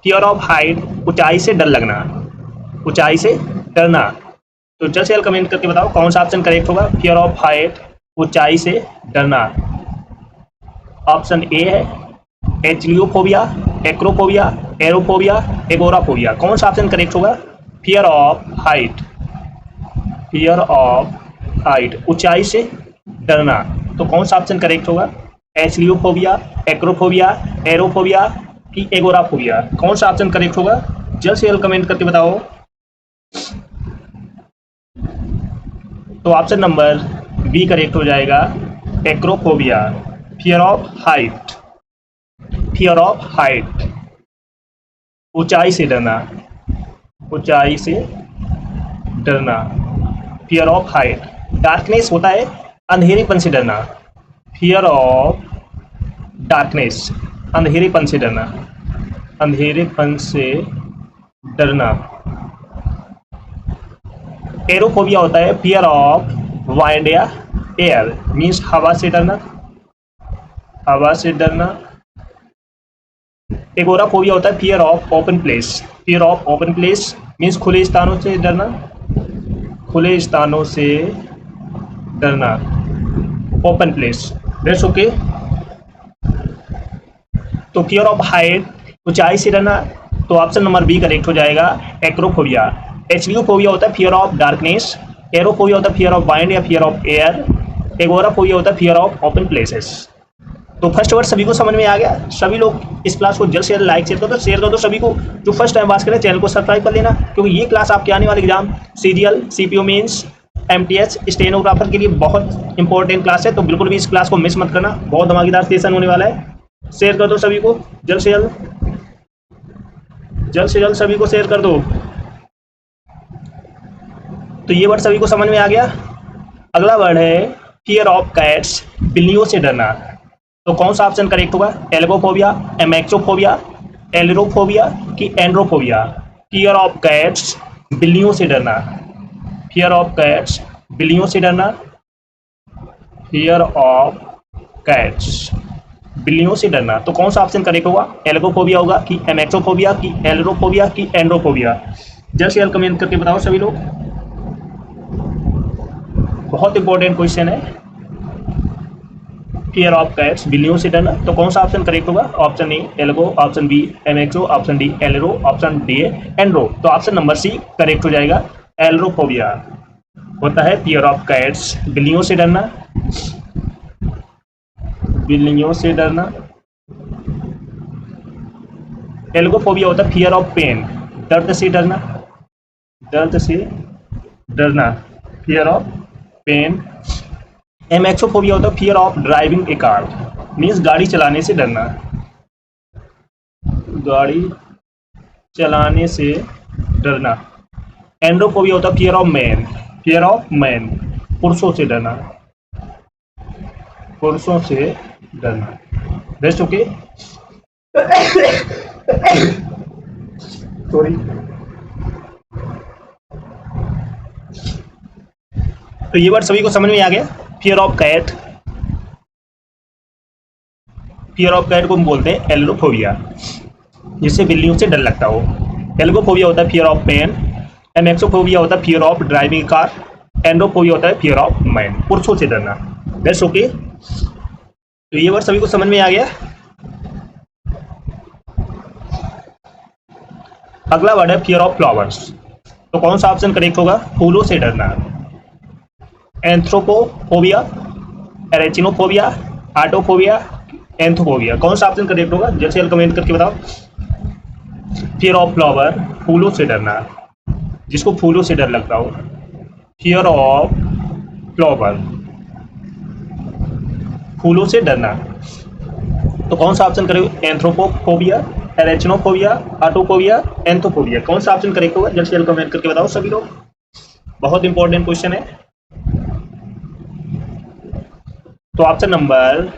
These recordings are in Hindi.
फियर ऑफ हाइट, ऊंचाई से डर लगना, ऊंचाई से डरना। तो जल्द से जल्द कमेंट करके बताओ कौन सा ऑप्शन करेक्ट होगा। फियर ऑफ हाइट, ऊंचाई से डरना। ऑप्शन ए है एचलियोफोबिया, एक्रोफोबिया, एरोफोबिया, एगोराफोबिया। कौन सा ऑप्शन करेक्ट होगा। Fear of height, fear of height, ऊंचाई से डरना। तो कौन सा ऑप्शन करेक्ट होगा। एचलियोफोबिया, एक्रोफोबिया, एरोफोबिया कि एगोराफोबिया। कौन सा ऑप्शन करेक्ट होगा। जल्द से जल्द कमेंट करके बताओ। तो ऑप्शन नंबर बी करेक्ट हो जाएगा, acrophobia, fear of height, fear of height, ऊंचाई से डरना, ऊंचाई से डरना, फियर ऑफ हाइट। डार्कनेस होता है अंधेरेपन से डरना, फियर ऑफ डार्कनेस, अंधेरेपन से डरना, अंधेरेपन से डरना। एरोफोबिया होता है फियर ऑफ वाइड या एयर, मीन्स हवा से डरना, हवा से डरना। एगोराफोबिया होता है fear of open place, fear of open place means खुले स्थानों से डरना, खुले स्थानों से डरना, ओपन प्लेस। That's okay. तो फियर ऑफ हाइट, ऊंचाई से डरना। तो ऑप्शन नंबर बी करेक्ट हो जाएगा, एक्रोफोबिया। एचलियोफोबिया होता है फियर ऑफ डार्कनेस, एरोफोबिया होता है फियर ऑफ वाइड या फियर ऑफ एयर, एगोराफोबिया होता है फियर ऑफ ओपन प्लेसेस। तो फर्स्ट वर्ड सभी को समझ में आ गया। सभी लोग इस क्लास को जल्द से जल्द लाइक शेयर कर दो। सभी को जो फर्स्ट टाइम वाच करें चैनल को सब्सक्राइब कर लेना, क्योंकि ये क्लास आपके आने वाले exam CGL, CPO mains, MTS, stenographer के लिए बहुत इंपॉर्टेंट क्लास है। तो बिल्कुल भी इस क्लास को मिस मत करना, बहुत धमाकेदार सेशन होने वाला है। शेयर कर दो सभी को, जल्द से जल्द सभी को शेयर कर दो। तो ये वर्ड सभी को समझ में आ गया। अगला वर्ड है फियर ऑफ कैट्स, बिल्लियों से डरना। तो कौन सा ऑप्शन करेक्ट होगा। एल्गोफोबिया, एमेक्सोफोबिया, एलरोफोबिया कि एंड्रोफोबिया। फियर ऑफ कैट्स, बिल्लियों से डरना, फियर ऑफ कैट्स, बिल्लियों से डरना, फियर ऑफ कैट्स, बिल्लियों से डरना। तो कौन सा ऑप्शन करेक्ट होगा। एल्गोफोबिया होगा कि एमेक्सोफोबिया कि एलरोफोबिया कि एंड्रोफोबिया। जल्द से जल्द कमेंट करके बताओ सभी लोग। बहुत इंपॉर्टेंट क्वेश्चन है, फियर ऑफ कैट्स, बिल्लियों से डरना। तो कौन सा ऑप्शन करेक्ट होगा। Option A algo, option B amaxo, option D ailuro, option D andro. तो ऑप्शन नंबर सी करेक्ट हो जाएगा, एलरोफोबिया होता है फियर ऑफ कैट्स, बिल्लियों से डरना, बिल्लियों से डरना। एल्गोफोबिया होता है फियर ऑफ पेन, दर्द से डरना, दर्द से डरना, फियर ऑफ पेन। एमेक्सोफोबिया होता है fear of driving A car, means गाड़ी चलाने से डरना, गाड़ी चलाने से डरना। एंड्रोफोबिया होता है fear of man, fear of man, पुरुषों से डरना, पुरुषों से डरना। Best okay. सॉरी। तो ये वर्ड सभी को समझ में आ गया। Fear of cat, fear of cat को हम बोलते हैं एल्गोफोबिया, जिससे बिल्लियों से डर लगता हो। एल्गोफोबिया होता है फियर ऑफ पेन, एमेक्सोफोबिया होता है फियर ऑफ ड्राइविंग कार, एंड्रोफोबिया होता है फियर ऑफ मैन, पुरुषों से डरना। That's okay. तो ये वर्ड सभी को समझ में आ गया। अगला वर्ड है फियर ऑफ फ्लावर्स। तो कौन सा ऑप्शन करेक्ट होगा। फूलों से डरना, एंथ्रोपोफोबिया, एरेचिनोफोबिया, आटोफोबिया, एंथोफोबिया। कौन सा ऑप्शन करेक्ट होगा। जल्द से जल्द कमेंट करके बताओ। फियर ऑफ फ्लावर, फूलों से डरना, जिसको फूलों से डर लगता हो। फियर ऑफ फ्लावर, फूलों से डरना। तो कौन सा ऑप्शन करेगा। एंथ्रोपोफोबिया, एरेचिनोफोबिया, आटोफोबिया, एंथोफोबिया। कौन सा ऑप्शन करेक्ट होगा। जल्द से जल्द कमेंट करके बताओ सभी लोग, बहुत इंपॉर्टेंट क्वेश्चन है। तो ऑप्शन नंबर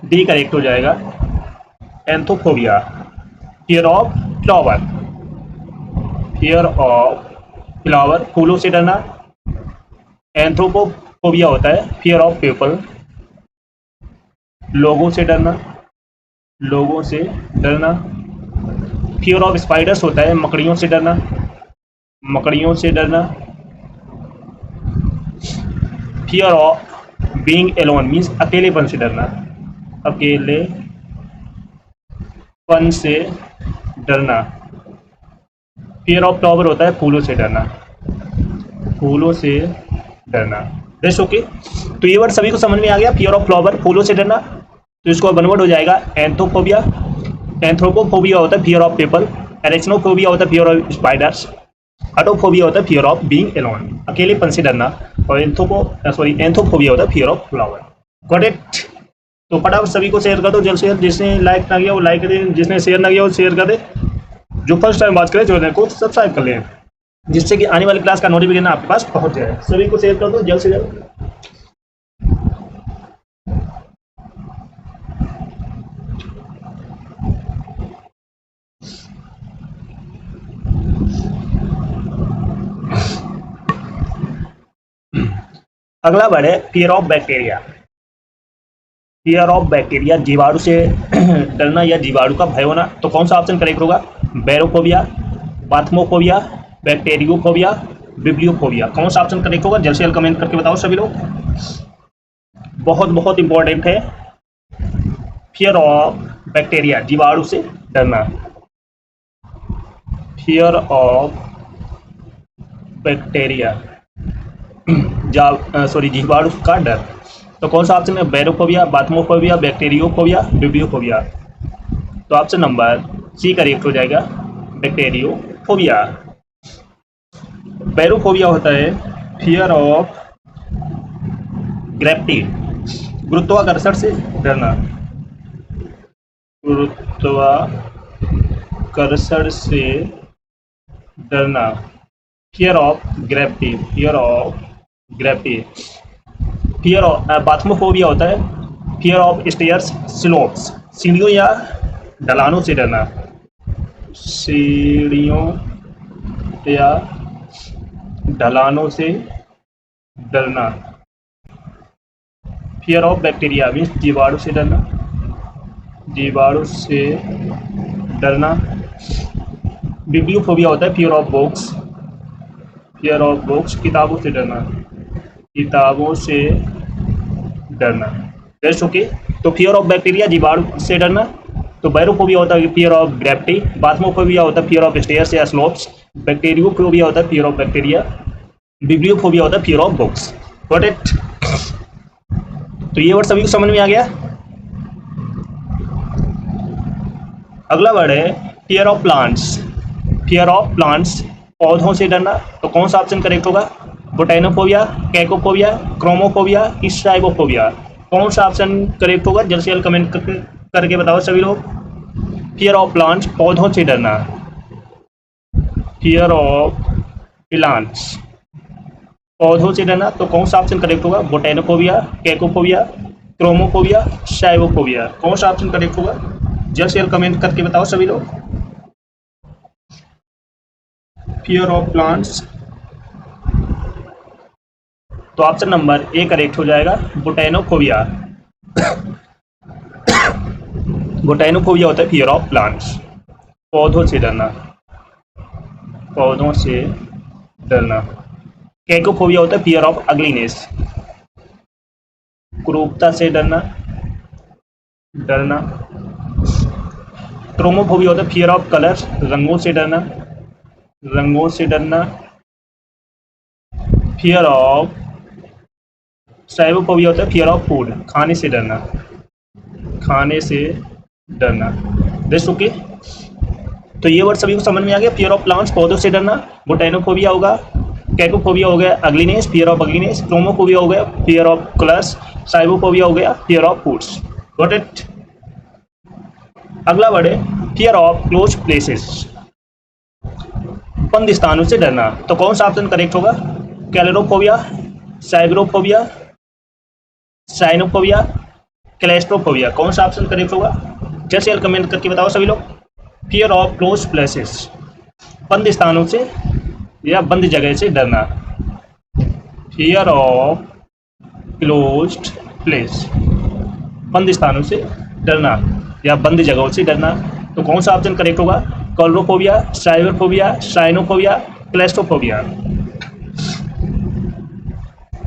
डी करेक्ट हो जाएगा, anthophobia, fear of flower, fear of flower, फूलों से डरना। एंथ्रोपोफोबिया होता है फियर ऑफ पीपल, लोगों से डरना, लोगों से डरना। फियर ऑफ स्पाइडर्स होता है मकड़ियों से डरना, मकड़ियों से डरना। Fear of being alone means अकेलेपन से डरना, अकेलेपन से डरना। फियर ऑफ फ्लावर होता है फूलों से डरना, फूलों से डरना। Rest okay. तो ये वर्ड सभी को समझ में आ गया, फियर ऑफ फ्लावर फूलों से डरना। तो इसको वन वर्ड हो जाएगा एंथ्रोफोबिया। एंथ्रोपोफोबिया होता है फियर ऑफ पीपल, एरेक्नोफोबिया होता है फियर ऑफ स्पाइडर्स, अटोफोबिया होता है फियर ऑफ बीइंग एलोन, अकेलेपन से डरना। और एंथ्रोफोबिया होता है fear of flower. Got it. तो फटाफट सभी को शेयर कर दो जल्द से जल्द, जिसने लाइक ना किया वो लाइक कर दे, जिसने शेयर ना किया वो शेयर कर दे, जो फर्स्ट टाइम बात करें चैनल को सब्सक्राइब कर लें, जिससे कि आने वाली क्लास का नोटिफिकेशन आपके पास पहुंच जाए। सभी को शेयर कर दो जल्द से जल्द। अगला वर्ड है fear of bacteria. Fear of bacteria, जीवाणु से डरना या जीवाणु का भय होना। तो कौन सा ऑप्शन करेक्ट होगा? बैरोफोबिया, बाथमोफोबिया, बैक्टीरियोफोबिया, बिब्लियोफोबिया। कौन सा ऑप्शन करेक्ट होगा? जल्द से जल्द कमेंट करके बताओ सभी लोग। बहुत बहुत इंपॉर्टेंट है। फियर ऑफ बैक्टीरिया, जीवाणु से डरना। फियर ऑफ बैक्टीरिया, जीवाणु का डर। तो कौन सा ऑप्शन है? बैरोफोबिया, बाथमोफोबिया, बैक्टीरियोफोबिया, बिब्लियोफोबिया। तो ऑप्शन नंबर सी करेक्ट हो जाएगा, बैक्टीरियोफोबिया। बैरोफोबिया होता है फियर ऑफ ग्रेविटी, गुरुत्वाकर्षण से डरना, गुरुत्वाकर्षण से डरना। Fear of gravity, fear of gravity. Fear of bathmophobia होता है फियर ऑफ स्टेयर्स, स्लोप्स, सीढ़ियों या ढलानों से डरना, सीढ़ियों या ढलानों से डरना। फियर ऑफ बैक्टीरिया मीन्स जीवाणु से डरना, जीवाणु से डरना। बिब्लियोफोबिया होता है fear of books, fear of books, किताबों से डरना, किताबों से डरना। Rest okay. तो फियर ऑफ बैक्टीरिया, जीवाणु से डरना। तो बैरोफोबिया होता है फियर ऑफ ग्रेविटी, बाथमोफोबिया होता है फियर ऑफ स्टेयर्स या स्लोप्स, बैक्टीरियोफोबिया होता है फियर ऑफ बैक्टीरिया, बिब्लियोफोबिया होता है fear of books. Got it. तो ये वर्ड सभी को समझ में आ गया। अगला वर्ड है fear of plants. Fear of plants, पौधों से डरना। तो कौन सा ऑप्शन करेक्ट होगा? बोटेनोफोबिया, कैकोफोबिया, क्रोमोफोबिया, स्ट्राइबोफोबिया। कौन सा ऑप्शन करेक्ट होगा? जल्द से जल्द कमेंट करके बताओ सभी लोग। फियर ऑफ प्लांट्स, पौधों से डरना। फियर ऑफ प्लांट्स, पौधों से डरना। तो कौन सा ऑप्शन करेक्ट होगा? बोटेनोफोबिया, कैकोफोबिया, क्रोमोफोबिया, स्ट्राइबोफोबिया। कौन सा ऑप्शन करेक्ट होगा? जल्द से जल्द कमेंट करके बताओ सभी लोग। फियर ऑफ प्लांट्स, तो ऑप्शन नंबर ए करेक्ट हो जाएगा, बोटेनोफोबिया। बोटेनोफोबिया होता है फियर ऑफ प्लांट्स, पौधों से डरना, पौधों से डरना। कैकोफोबिया होता है फियर ऑफ अगलीनेस, क्रूरता से डरना, डरना। क्रोमोफोबिया होता है फियर ऑफ कलर, रंगों से डरना, रंगों से डरना। फियर ऑफ स्ट्राइबोफोबिया होता है फियर ऑफ फूड, खाने से डरना, खाने से डरना। Rest okay. तो ये वर्ड सभी को समझ में आ गया। फियर ऑफ प्लांट्स, पौधों से डरना। बोटेनोफोबिया होगा, कैकोफोबिया हो गया अगलीनेस, फियर ऑफ अगलीनेस। क्रोमोफोबिया हो गया फियर ऑफ कलर्स, स्ट्राइबोफोबिया हो गया fear of foods. Got it. अगला वर्ड है फियर ऑफ क्लोज प्लेसेस, बंद स्थानों से डरना। तो कौन सा ऑप्शन करेक्ट होगा? कैलेरोफोबिया, साइग्रोफोबिया, साइनोफोबिया, क्लेस्ट्रोफोबिया। कौन सा ऑप्शन करेक्ट होगा? जल्द से जल्द कमेंट करके बताओ सभी लोग। फियर ऑफ क्लोज प्लेसेस, बंद स्थानों से या बंद जगह से डरना। फियर ऑफ क्लोज्ड प्लेस, बंद स्थानों से डरना या बंद जगहों से डरना। तो कौन सा ऑप्शन करेक्ट होगा? कॉलरोफोबिया, साइबरफोबिया, साइनोफोबिया, क्लेस्ट्रोफोबिया।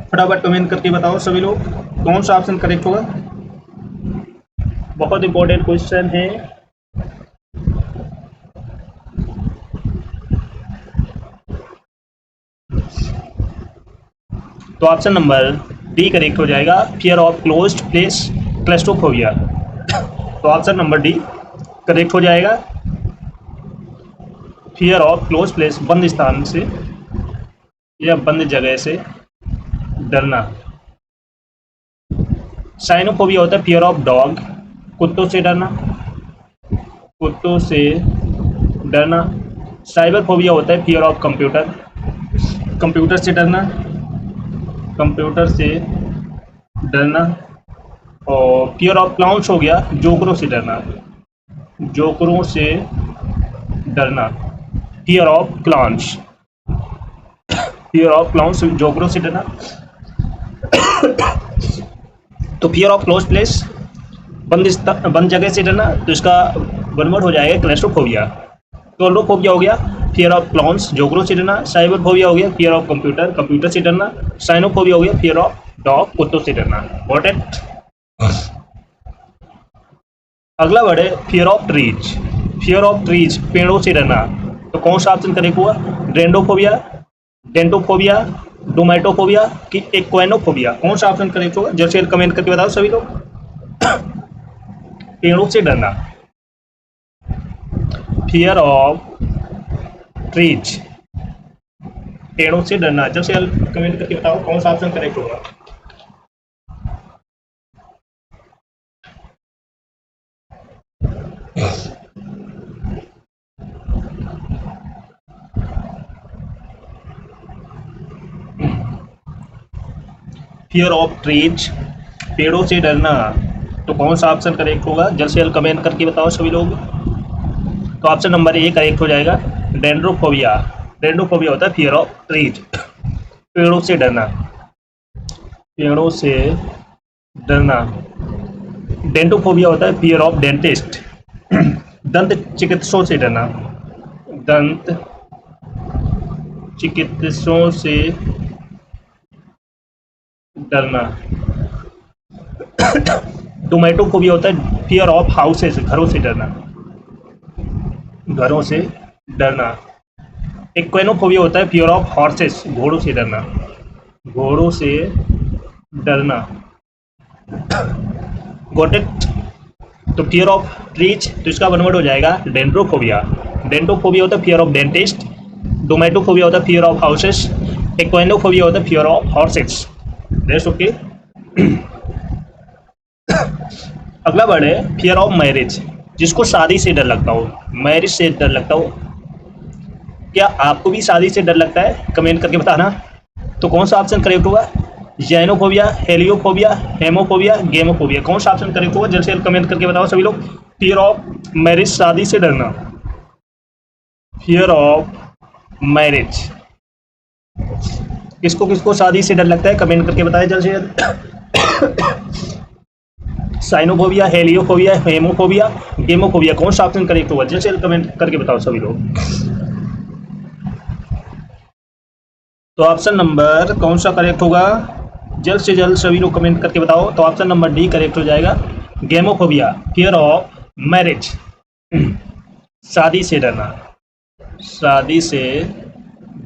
फटाफट कमेंट करके बताओ सभी लोग कौन सा ऑप्शन करेक्ट होगा। बहुत इंपॉर्टेंट क्वेश्चन है। तो ऑप्शन नंबर डी करेक्ट हो जाएगा, fear of closed place, claustrophobia. तो ऑप्शन नंबर डी करेक्ट हो जाएगा, फियर ऑफ क्लोज प्लेस, बंद स्थान से या बंद जगह से डरना। साइनोफोबिया होता है फियर ऑफ डॉग, कुत्तों से डरना, कुत्तों से डरना। साइबरफोबिया होता है फियर ऑफ कंप्यूटर, कंप्यूटर से डरना, कंप्यूटर से डरना। और फियर ऑफ क्लाउन्स हो गया जोकरों से डरना, जोकरों से डरना। Fear of clowns, fear of clowns, जोकरों से डरना। तो फियर ऑफ क्लोज प्लेस, बंद जगह से डरना, तो इसका वन वर्ड हो जाएगा क्लेस्ट्रोफोबिया। क्लोरोफोबिया हो गया फियर ऑफ क्लाउन्स, जोकरों से डरना। साइबरफोबिया हो गया फियर ऑफ कंप्यूटर, कंप्यूटर से डरना। साइनोफोबिया हो गया फियर ऑफ डॉग, कुत्तों से डरना। Got it. अगला वर्ड है fear of trees, fear of trees, पेड़ों से डरना। तो कौन सा ऑप्शन करेक्ट हुआ, डेंडोफोबिया, डेंटोफोबिया, डोमेटोफोबिया कि एक्वाइनोफोबिया। कौन सा ऑप्शन करेक्ट होगा, जल्द से जल्द कमेंट करके बताओ सभी लोग। पेड़ों से डरना, फियर ऑफ ट्रीज, पेड़ों से डरना। जल्द से जल्द कमेंट करके बताओ कौन सा ऑप्शन करेक्ट होगा। फियर ऑफ ट्रीज, पेड़ों से डरना। तो कौन सा ऑप्शन करेक्ट होगा, जल्द से जल्द कमेंट करके बताओ सभी लोग। तो ऑप्शन नंबर ए करेक्ट हो जाएगा, डेंड्रोफोबिया। डेंड्रोफोबिया होता है फियर ऑफ ट्रीज, पेड़ों से डरना, पेड़ों से डरना। डेंटोफोबिया होता है फियर ऑफ डेंटिस्ट, दंत चिकित्सकों से डरना, दंत चिकित्सकों से डरना। डोमेटोफोबिया होता है फियर ऑफ हाउसेस, घरों से डरना, घरों से डरना। एक्वेनोफोबिया होता है फियर ऑफ हॉर्सेस, घोड़ों से डरना, घोड़ों से डरना। Got it. तो फियर ऑफ ट्रीज, तो इसका वन वर्ड हो जाएगा डेंड्रोफोबिया। डेंटोफोबिया होता है फियर ऑफ डेंटिस्ट, डोमेटोफोबिया होता है फियर ऑफ हाउसेस, एक्वेनोफोबिया होता है fear of horses. That's okay. अगला वर्ड है फियर ऑफ मैरिज, जिसको शादी से डर लगता हो, मैरिज से डर लगता हो। क्या आपको भी शादी से डर लगता है, कमेंट करके बताना। तो कौन सा ऑप्शन करेक्ट होगा, जैनोफोबिया, हेलियोफोबिया, हेमोफोबिया, गेमोफोबिया। कौन सा ऑप्शन करेक्ट होगा, जल्द से जल्द कमेंट करके बताओ सभी लोग। फियर ऑफ मैरिज, शादी से डरना, फियर ऑफ मैरिज। किसको किसको शादी से डर लगता है, कमेंट करके बताएं जल्द से जल्द। Cynophobia, heliophobia, hemophobia, gamophobia. कौन सा ऑप्शन करेक्ट होगा, जल्द से जल्द कमेंट करके बताओ सभी लोग। तो ऑप्शन नंबर कौन सा करेक्ट होगा, जल्द से जल्द सभी लोग कमेंट करके बताओ। तो ऑप्शन नंबर डी करेक्ट हो जाएगा, गेमोफोबिया, फियर ऑफ मैरिज, शादी से डरना, शादी से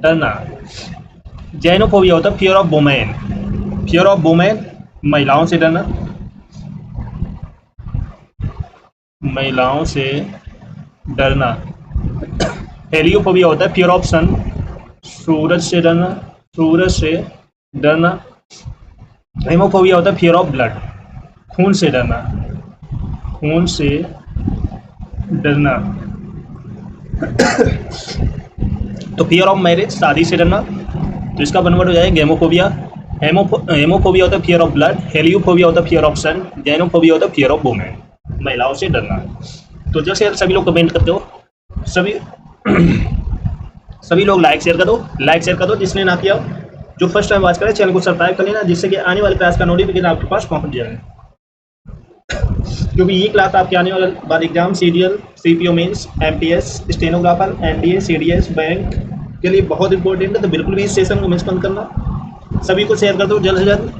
डरना। जैनोफोबिया होता है fear of women, fear of women, महिलाओं से डरना, महिलाओं से डरना। हेलियोफोबिया होता है फियर ऑफ सन, सूरज से डरना, सूरज से डरना। हेमोफोबिया होता है फियर ऑफ ब्लड, खून से डरना, खून से डरना। तो फियर ऑफ मैरिज, शादी से डरना, तो इसका वन वर्ड हो जाएगा गेमोफोबिया। हेमोफोबिया होता है फियर ऑफ ब्लड, हेलियोफोबिया होता है फियर ऑफ सन, जैनोफोबिया होता है फियर ऑफ वुमेन, महिलाओं से डरना। तो जैसे सभी लोग कमेंट करते हो, सभी लोग लाइक शेयर कर दो, लाइक शेयर कर दो जिसने ना किया। जो फर्स्ट टाइम वॉच करे चैनल को सब्सक्राइब कर लेना, जिससे कि आने वाले क्लास का नोटिफिकेशन आपके पास पहुंच जाए। क्योंकि ये क्लास आपके आने वाले बाद exam serial, CPO mains, MTS, stenographer, NDA, CDS, bank के लिए बहुत इंपॉर्टेंट है। तो बिल्कुल भी इस सेशन को मिस मत करना। सभी को शेयर कर दो जल्द से जल्द।